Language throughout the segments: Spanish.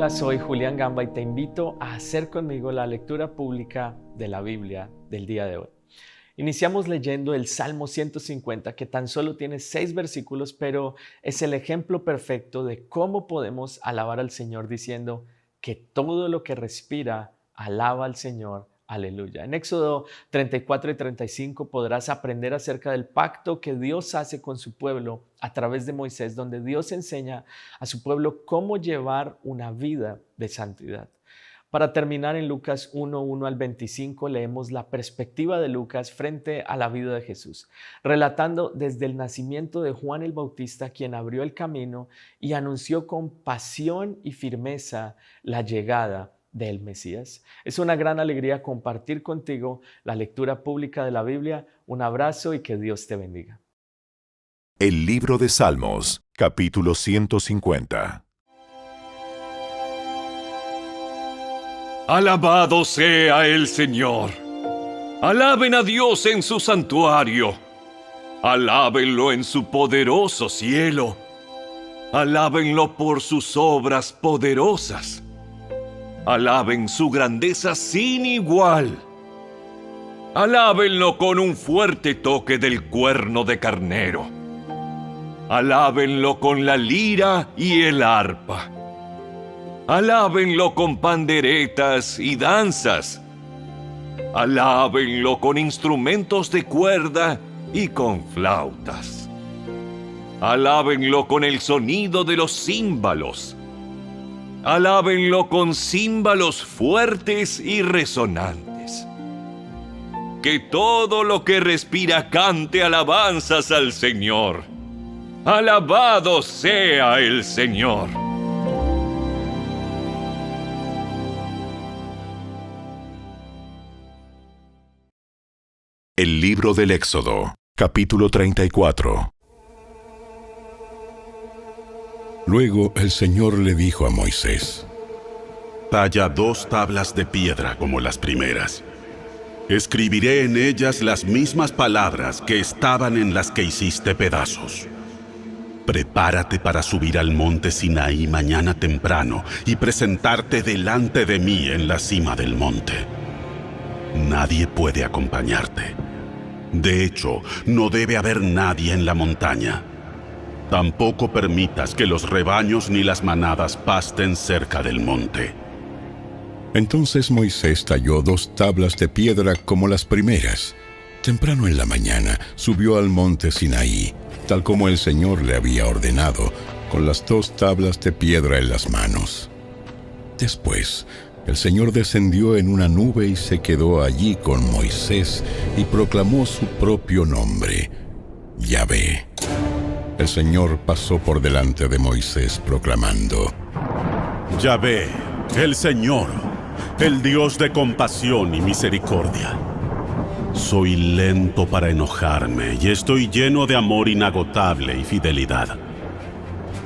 Hola, soy Julián Gamba y te invito a hacer conmigo la lectura pública de la Biblia del día de hoy. Iniciamos leyendo el Salmo 150, que tan solo tiene 6 versículos, pero es el ejemplo perfecto de cómo podemos alabar al Señor diciendo que todo lo que respira alaba al Señor. Aleluya. En Éxodo 34 y 35 podrás aprender acerca del pacto que Dios hace con su pueblo a través de Moisés, donde Dios enseña a su pueblo cómo llevar una vida de santidad. Para terminar, en Lucas 1:1 al 25 leemos la perspectiva de Lucas frente a la vida de Jesús, relatando desde el nacimiento de Juan el Bautista, quien abrió el camino y anunció con pasión y firmeza la llegada del Mesías. Es una gran alegría compartir contigo la lectura pública de la Biblia. Un abrazo y que Dios te bendiga. El libro de Salmos, capítulo 150. Alabado sea el Señor. Alaben a Dios en su santuario. Alábenlo en su poderoso cielo. Alábenlo por sus obras poderosas. Alaben su grandeza sin igual. Alábenlo con un fuerte toque del cuerno de carnero. Alábenlo con la lira y el arpa. Alábenlo con panderetas y danzas. Alábenlo con instrumentos de cuerda y con flautas. Alábenlo con el sonido de los címbalos. Alábenlo con címbalos fuertes y resonantes. Que todo lo que respira cante alabanzas al Señor. Alabado sea el Señor. El libro del Éxodo, capítulo 34. Luego el Señor le dijo a Moisés: Talla 2 tablas de piedra como las primeras. Escribiré en ellas las mismas palabras que estaban en las que hiciste pedazos. Prepárate para subir al monte Sinaí mañana temprano y presentarte delante de mí en la cima del monte. Nadie puede acompañarte. De hecho, no debe haber nadie en la montaña. Tampoco permitas que los rebaños ni las manadas pasten cerca del monte. Entonces Moisés talló 2 tablas de piedra como las primeras. Temprano en la mañana subió al monte Sinaí, tal como el Señor le había ordenado, con las 2 tablas de piedra en las manos. Después, el Señor descendió en una nube y se quedó allí con Moisés y proclamó su propio nombre, Yahvé. El Señor pasó por delante de Moisés proclamando: Yahvé, el Señor, el Dios de compasión y misericordia. Soy lento para enojarme y estoy lleno de amor inagotable y fidelidad.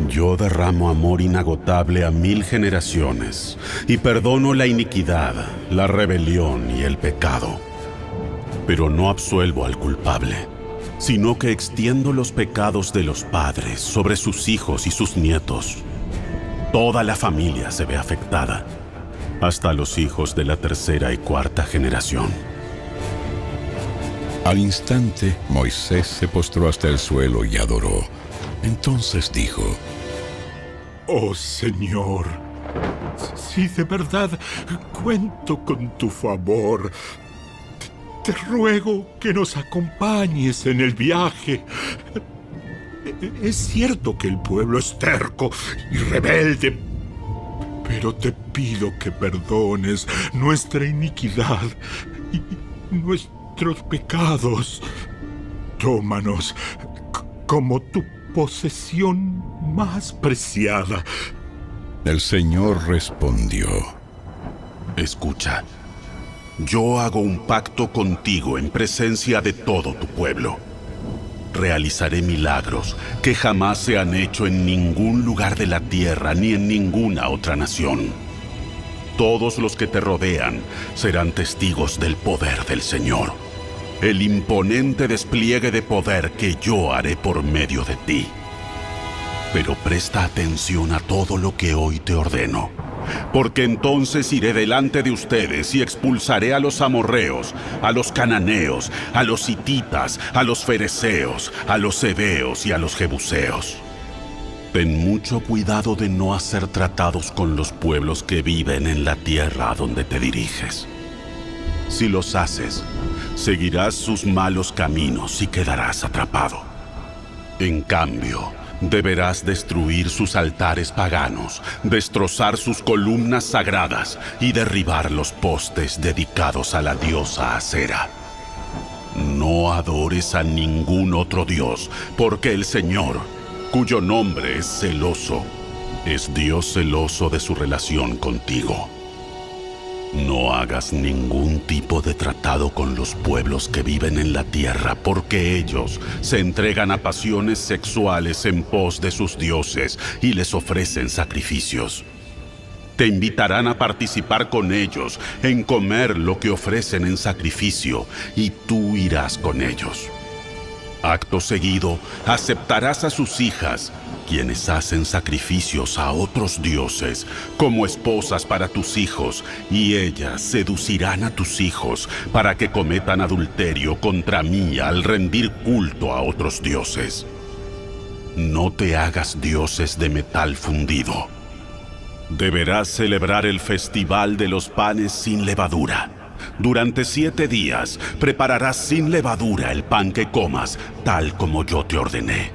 Yo derramo amor inagotable a 1000 generaciones y perdono la iniquidad, la rebelión y el pecado. Pero no absuelvo al culpable, sino que extiendo los pecados de los padres sobre sus hijos y sus nietos. Toda la familia se ve afectada, hasta los hijos de la 3ª y 4ª generación. Al instante, Moisés se postró hasta el suelo y adoró. Entonces dijo: Oh Señor, si de verdad cuento con tu favor, te ruego que nos acompañes en el viaje. Es cierto que el pueblo es terco y rebelde, pero te pido que perdones nuestra iniquidad y nuestros pecados. Tómanos como tu posesión más preciada. El Señor respondió: Escucha, yo hago un pacto contigo en presencia de todo tu pueblo. Realizaré milagros que jamás se han hecho en ningún lugar de la tierra ni en ninguna otra nación. Todos los que te rodean serán testigos del poder del Señor, el imponente despliegue de poder que yo haré por medio de ti. Pero presta atención a todo lo que hoy te ordeno. porque entonces iré delante de ustedes y expulsaré a los amorreos, a los cananeos, a los hititas, a los fereceos, a los heveos y a los jebuseos. Ten mucho cuidado de no hacer tratados con los pueblos que viven en la tierra a donde te diriges. Si los haces, seguirás sus malos caminos y quedarás atrapado. En cambio, deberás destruir sus altares paganos, destrozar sus columnas sagradas y derribar los postes dedicados a la diosa Acera. No adores a ningún otro dios, porque el Señor, cuyo nombre es celoso, es Dios celoso de su relación contigo. No hagas ningún tipo de tratado con los pueblos que viven en la tierra, porque ellos se entregan a pasiones sexuales en pos de sus dioses y les ofrecen sacrificios. Te invitarán a participar con ellos en comer lo que ofrecen en sacrificio, y tú irás con ellos. Acto seguido, aceptarás a sus hijas, quienes hacen sacrificios a otros dioses, como esposas para tus hijos, y ellas seducirán a tus hijos para que cometan adulterio contra mí al rendir culto a otros dioses. No te hagas dioses de metal fundido. Deberás celebrar el festival de los panes sin levadura. Durante 7 días prepararás sin levadura el pan que comas, tal como yo te ordené.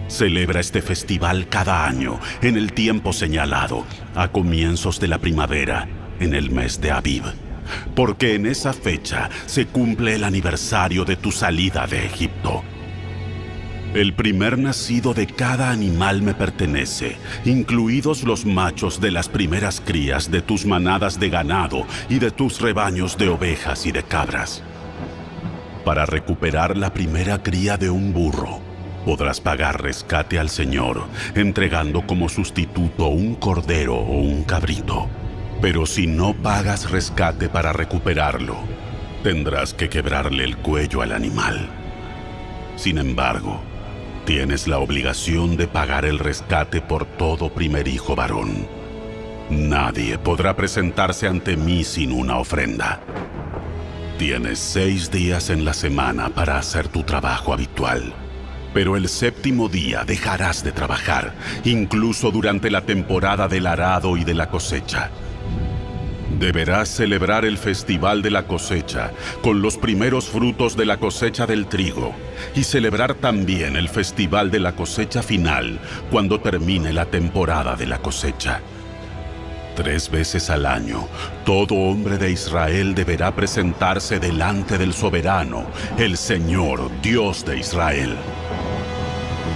Celebra este festival cada año, en el tiempo señalado, a comienzos de la primavera, en el mes de Abib, porque en esa fecha se cumple el aniversario de tu salida de Egipto. El primer nacido de cada animal me pertenece, incluidos los machos de las primeras crías de tus manadas de ganado y de tus rebaños de ovejas y de cabras. Para recuperar la primera cría de un burro, podrás pagar rescate al Señor, entregando como sustituto un cordero o un cabrito. Pero si no pagas rescate para recuperarlo, tendrás que quebrarle el cuello al animal. Sin embargo, tienes la obligación de pagar el rescate por todo primer hijo varón. Nadie podrá presentarse ante mí sin una ofrenda. Tienes 6 días en la semana para hacer tu trabajo habitual, pero el 7º día dejarás de trabajar, incluso durante la temporada del arado y de la cosecha. Deberás celebrar el festival de la cosecha con los primeros frutos de la cosecha del trigo, y celebrar también el festival de la cosecha final cuando termine la temporada de la cosecha. 3 veces al año, todo hombre de Israel deberá presentarse delante del soberano, el Señor, Dios de Israel.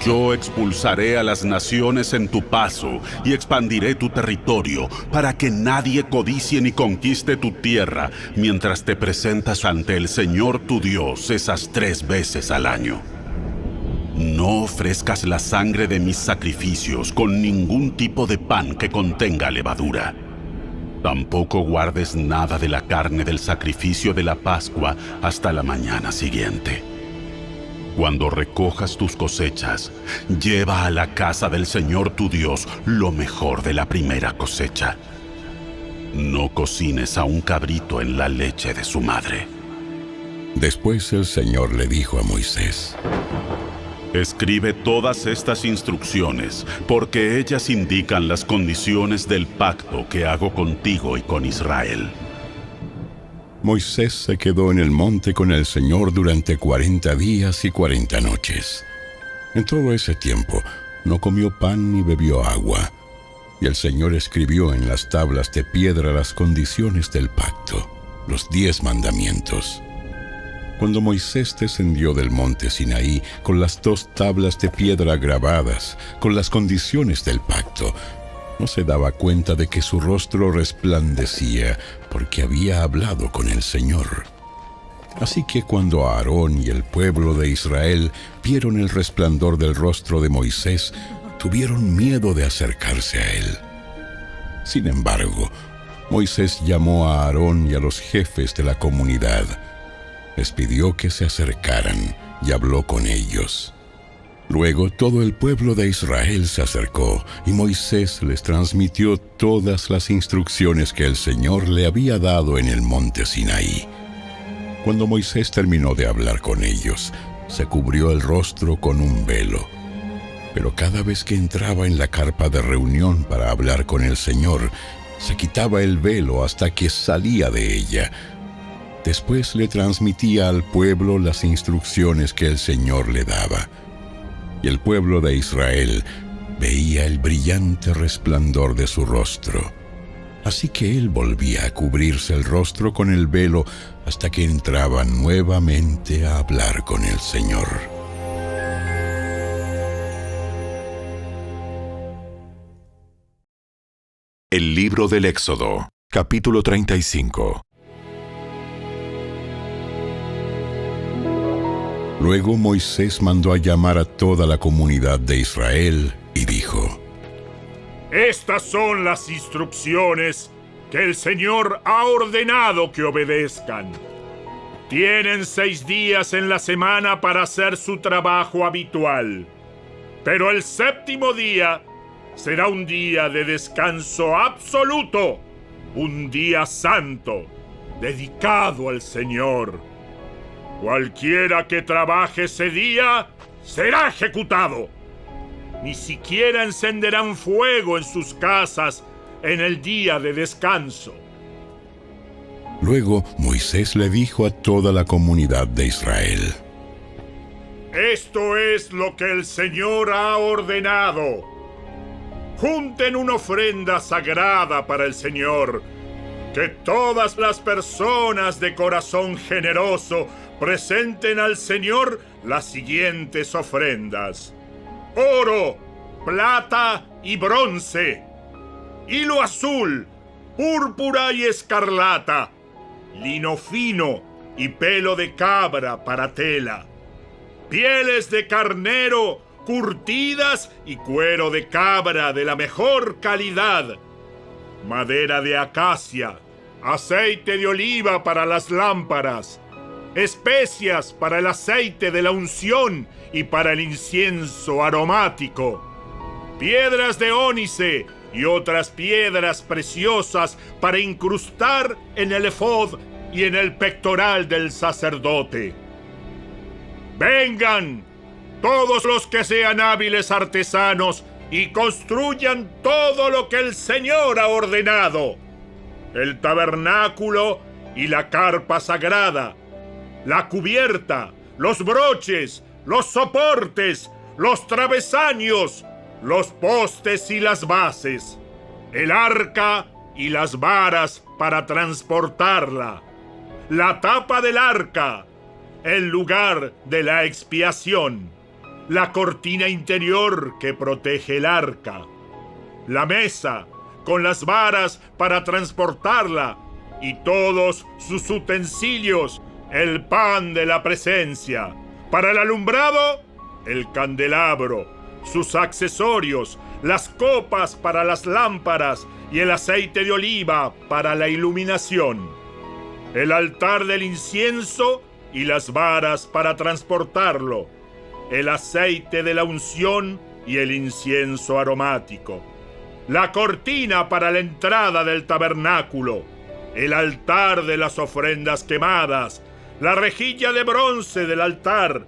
Yo expulsaré a las naciones en tu paso y expandiré tu territorio para que nadie codicie ni conquiste tu tierra mientras te presentas ante el Señor tu Dios esas 3 veces al año. No ofrezcas la sangre de mis sacrificios con ningún tipo de pan que contenga levadura. Tampoco guardes nada de la carne del sacrificio de la Pascua hasta la mañana siguiente. Cuando recojas tus cosechas, lleva a la casa del Señor tu Dios lo mejor de la primera cosecha. No cocines a un cabrito en la leche de su madre. Después el Señor le dijo a Moisés: Escribe todas estas instrucciones, porque ellas indican las condiciones del pacto que hago contigo y con Israel. Moisés se quedó en el monte con el Señor durante 40 días y 40 noches. En todo ese tiempo no comió pan ni bebió agua, y el Señor escribió en las tablas de piedra las condiciones del pacto, los 10 mandamientos. Cuando Moisés descendió del monte Sinaí con las 2 tablas de piedra grabadas, con las condiciones del pacto, no se daba cuenta de que su rostro resplandecía porque había hablado con el Señor. Así que cuando Aarón y el pueblo de Israel vieron el resplandor del rostro de Moisés, tuvieron miedo de acercarse a él. Sin embargo, Moisés llamó a Aarón y a los jefes de la comunidad. Les pidió que se acercaran y habló con ellos. Luego todo el pueblo de Israel se acercó, y Moisés les transmitió todas las instrucciones que el Señor le había dado en el monte Sinaí. Cuando Moisés terminó de hablar con ellos, se cubrió el rostro con un velo. Pero cada vez que entraba en la carpa de reunión para hablar con el Señor, se quitaba el velo hasta que salía de ella. Después le transmitía al pueblo las instrucciones que el Señor le daba. Y el pueblo de Israel veía el brillante resplandor de su rostro. Así que él volvía a cubrirse el rostro con el velo hasta que entraba nuevamente a hablar con el Señor. El libro del Éxodo, capítulo 35. Luego Moisés mandó a llamar a toda la comunidad de Israel y dijo: Estas son las instrucciones que el Señor ha ordenado que obedezcan. Tienen 6 días en la semana para hacer su trabajo habitual, pero el 7º día será un día de descanso absoluto, un día santo, dedicado al Señor. Cualquiera que trabaje ese día será ejecutado. Ni siquiera encenderán fuego en sus casas en el día de descanso. Luego Moisés le dijo a toda la comunidad de Israel: Esto es lo que el Señor ha ordenado. Junten una ofrenda sagrada para el Señor. Que todas las personas de corazón generoso presenten al Señor las siguientes ofrendas: oro, plata y bronce, hilo azul, púrpura y escarlata, lino fino y pelo de cabra para tela, pieles de carnero curtidas y cuero de cabra de la mejor calidad, madera de acacia, aceite de oliva para las lámparas, especias para el aceite de la unción y para el incienso aromático, piedras de ónice y otras piedras preciosas para incrustar en el efod y en el pectoral del sacerdote. Vengan, todos los que sean hábiles artesanos, y construyan todo lo que el Señor ha ordenado: el tabernáculo y la carpa sagrada, la cubierta, los broches, los soportes, los travesaños, los postes y las bases, el arca y las varas para transportarla, la tapa del arca, el lugar de la expiación, la cortina interior que protege el arca, la mesa con las varas para transportarla y todos sus utensilios, el pan de la presencia, para el alumbrado, el candelabro, sus accesorios, las copas para las lámparas y el aceite de oliva para la iluminación, el altar del incienso y las varas para transportarlo, el aceite de la unción y el incienso aromático, la cortina para la entrada del tabernáculo, el altar de las ofrendas quemadas, la rejilla de bronce del altar,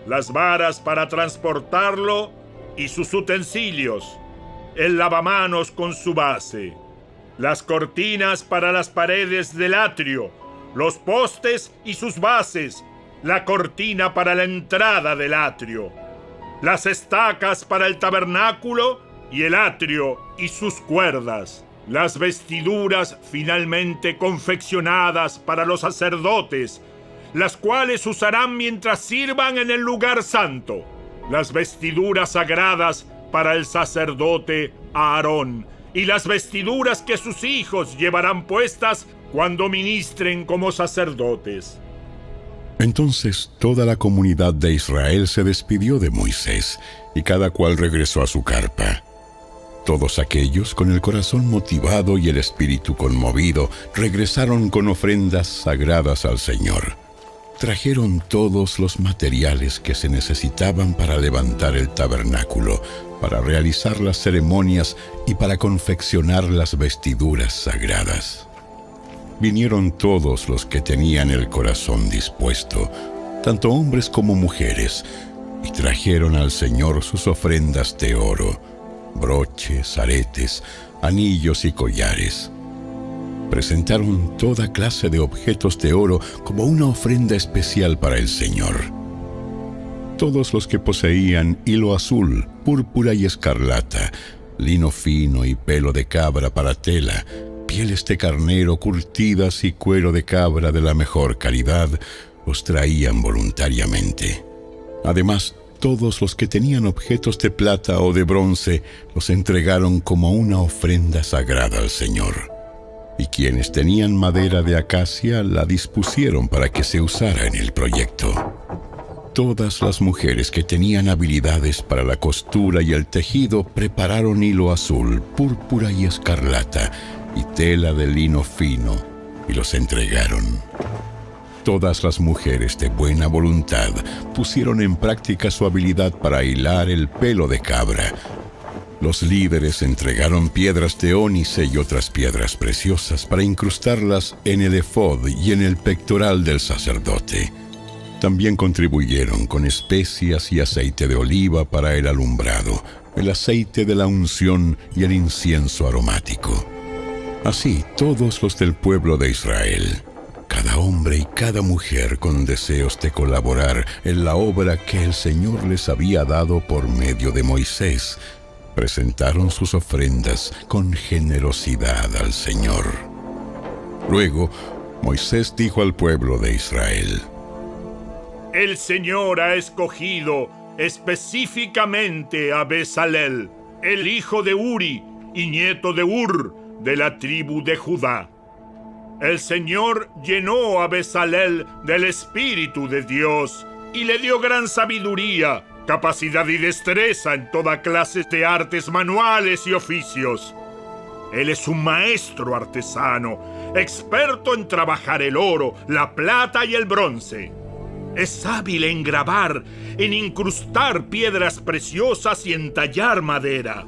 las varas para transportarlo y sus utensilios, el lavamanos con su base, las cortinas para las paredes del atrio, los postes y sus bases, la cortina para la entrada del atrio, las estacas para el tabernáculo y el atrio y sus cuerdas, las vestiduras finalmente confeccionadas para los sacerdotes, las cuales usarán mientras sirvan en el lugar santo, las vestiduras sagradas para el sacerdote Aarón y las vestiduras que sus hijos llevarán puestas cuando ministren como sacerdotes. Entonces toda la comunidad de Israel se despidió de Moisés, y cada cual regresó a su carpa. Todos aquellos con el corazón motivado y el espíritu conmovido regresaron con ofrendas sagradas al Señor. trajeron todos los materiales que se necesitaban para levantar el tabernáculo, para realizar las ceremonias y para confeccionar las vestiduras sagradas. Vinieron todos los que tenían el corazón dispuesto, tanto hombres como mujeres, y trajeron al Señor sus ofrendas de oro, broches, aretes, anillos y collares. Presentaron toda clase de objetos de oro como una ofrenda especial para el Señor. Todos los que poseían hilo azul, púrpura y escarlata, lino fino y pelo de cabra para tela, pieles de carnero curtidas y cuero de cabra de la mejor calidad, los traían voluntariamente. Además, todos los que tenían objetos de plata o de bronce los entregaron como una ofrenda sagrada al Señor. Y quienes tenían madera de acacia la dispusieron para que se usara en el proyecto. Todas las mujeres que tenían habilidades para la costura y el tejido prepararon hilo azul, púrpura y escarlata y tela de lino fino y los entregaron. Todas las mujeres de buena voluntad pusieron en práctica su habilidad para hilar el pelo de cabra. Los líderes entregaron piedras de ónice y otras piedras preciosas para incrustarlas en el efod y en el pectoral del sacerdote. También contribuyeron con especias y aceite de oliva para el alumbrado, el aceite de la unción y el incienso aromático. Así, todos los del pueblo de Israel, cada hombre y cada mujer con deseos de colaborar en la obra que el Señor les había dado por medio de Moisés, presentaron sus ofrendas con generosidad al Señor. Luego, Moisés dijo al pueblo de Israel: El Señor ha escogido específicamente a Bezalel, el hijo de Uri y nieto de Hur, de la tribu de Judá. El Señor llenó a Bezalel del Espíritu de Dios y le dio gran sabiduría, capacidad y destreza en toda clase de artes manuales y oficios. Él es un maestro artesano, experto en trabajar el oro, la plata y el bronce. Es hábil en grabar, en incrustar piedras preciosas y en tallar madera.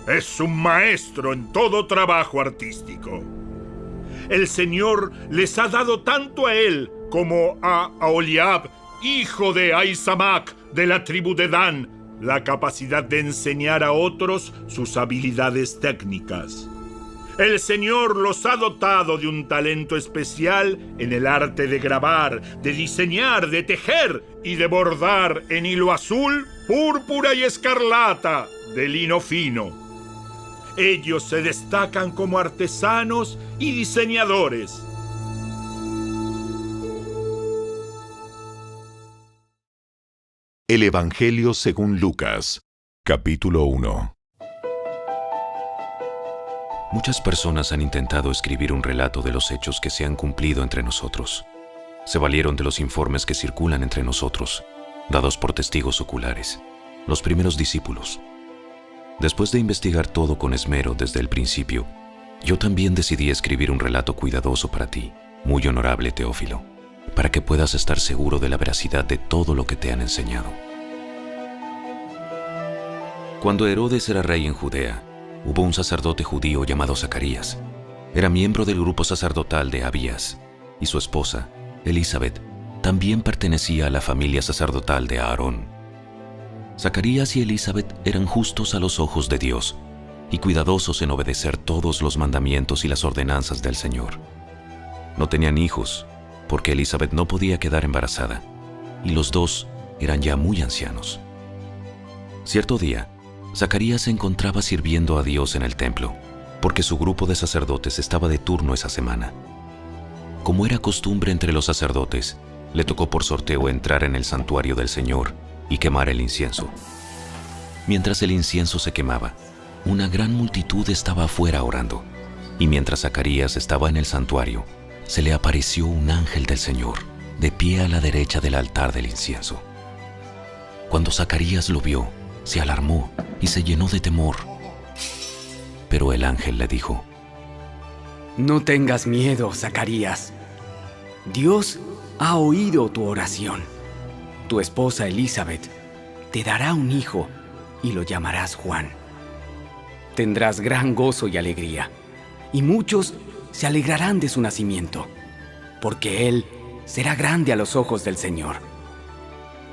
Es un maestro en todo trabajo artístico. El Señor les ha dado tanto a él como a Aholiab, hijo de Ahisamac, de la tribu de Dan, la capacidad de enseñar a otros sus habilidades técnicas. El Señor los ha dotado de un talento especial en el arte de grabar, de diseñar, de tejer y de bordar en hilo azul, púrpura y escarlata, de lino fino. Ellos se destacan como artesanos y diseñadores. El Evangelio según Lucas, capítulo 1. Muchas personas han intentado escribir un relato de los hechos que se han cumplido entre nosotros. Se valieron de los informes que circulan entre nosotros, dados por testigos oculares, los primeros discípulos. Después de investigar todo con esmero desde el principio, yo también decidí escribir un relato cuidadoso para ti, muy honorable Teófilo, para que puedas estar seguro de la veracidad de todo lo que te han enseñado. Cuando Herodes era rey en Judea, hubo un sacerdote judío llamado Zacarías. Era miembro del grupo sacerdotal de Abías, y su esposa, Elisabet, también pertenecía a la familia sacerdotal de Aarón. Zacarías y Elisabet eran justos a los ojos de Dios y cuidadosos en obedecer todos los mandamientos y las ordenanzas del Señor. No tenían hijos, porque Elisabet no podía quedar embarazada, y los dos eran ya muy ancianos. Cierto día, Zacarías se encontraba sirviendo a Dios en el templo, porque su grupo de sacerdotes estaba de turno esa semana. Como era costumbre entre los sacerdotes, le tocó por sorteo entrar en el santuario del Señor y quemar el incienso. Mientras el incienso se quemaba, una gran multitud estaba afuera orando, y mientras Zacarías estaba en el santuario, se le apareció un ángel del Señor, de pie a la derecha del altar del incienso. Cuando Zacarías lo vio, se alarmó y se llenó de temor. Pero el ángel le dijo: No tengas miedo, Zacarías. Dios ha oído tu oración. Tu esposa Elizabeth te dará un hijo y lo llamarás Juan. Tendrás gran gozo y alegría, y muchos se alegrarán de su nacimiento, porque él será grande a los ojos del Señor.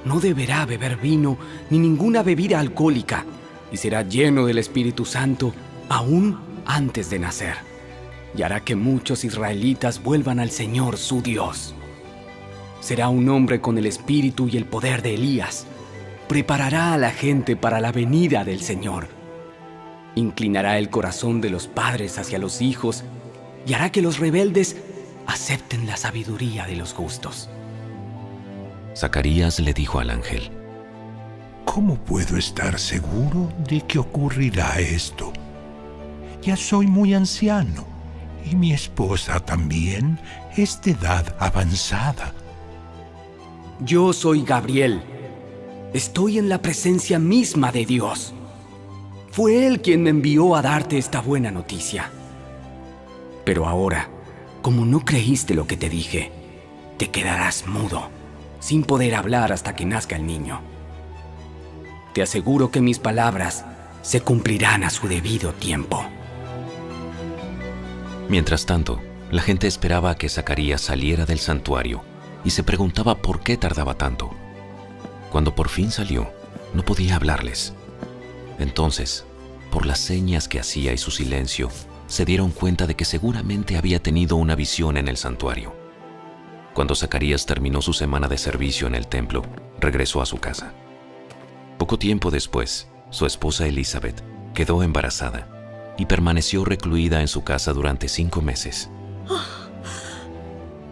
No deberá beber vino ni ninguna bebida alcohólica, y será lleno del Espíritu Santo aún antes de nacer, y hará que muchos israelitas vuelvan al Señor su Dios. Será un hombre con el espíritu y el poder de Elías. Preparará a la gente para la venida del Señor. Inclinará el corazón de los padres hacia los hijos y hará que los rebeldes acepten la sabiduría de los justos. Zacarías le dijo al ángel: ¿Cómo puedo estar seguro de que ocurrirá esto? Ya soy muy anciano y mi esposa también es de edad avanzada. Yo soy Gabriel. Estoy en la presencia misma de Dios. Fue Él quien me envió a darte esta buena noticia. Pero ahora, como no creíste lo que te dije, te quedarás mudo, sin poder hablar hasta que nazca el niño. Te aseguro que mis palabras se cumplirán a su debido tiempo. Mientras tanto, la gente esperaba a que Zacarías saliera del santuario y se preguntaba por qué tardaba tanto. Cuando por fin salió, no podía hablarles. Entonces, por las señas que hacía y su silencio, se dieron cuenta de que seguramente había tenido una visión en el santuario. Cuando Zacarías terminó su semana de servicio en el templo, regresó a su casa. Poco tiempo después, su esposa Elizabeth quedó embarazada y permaneció recluida en su casa durante 5 meses.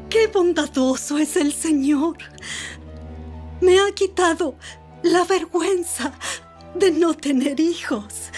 ¡Qué bondadoso es el Señor! Me ha quitado la vergüenza de no tener hijos.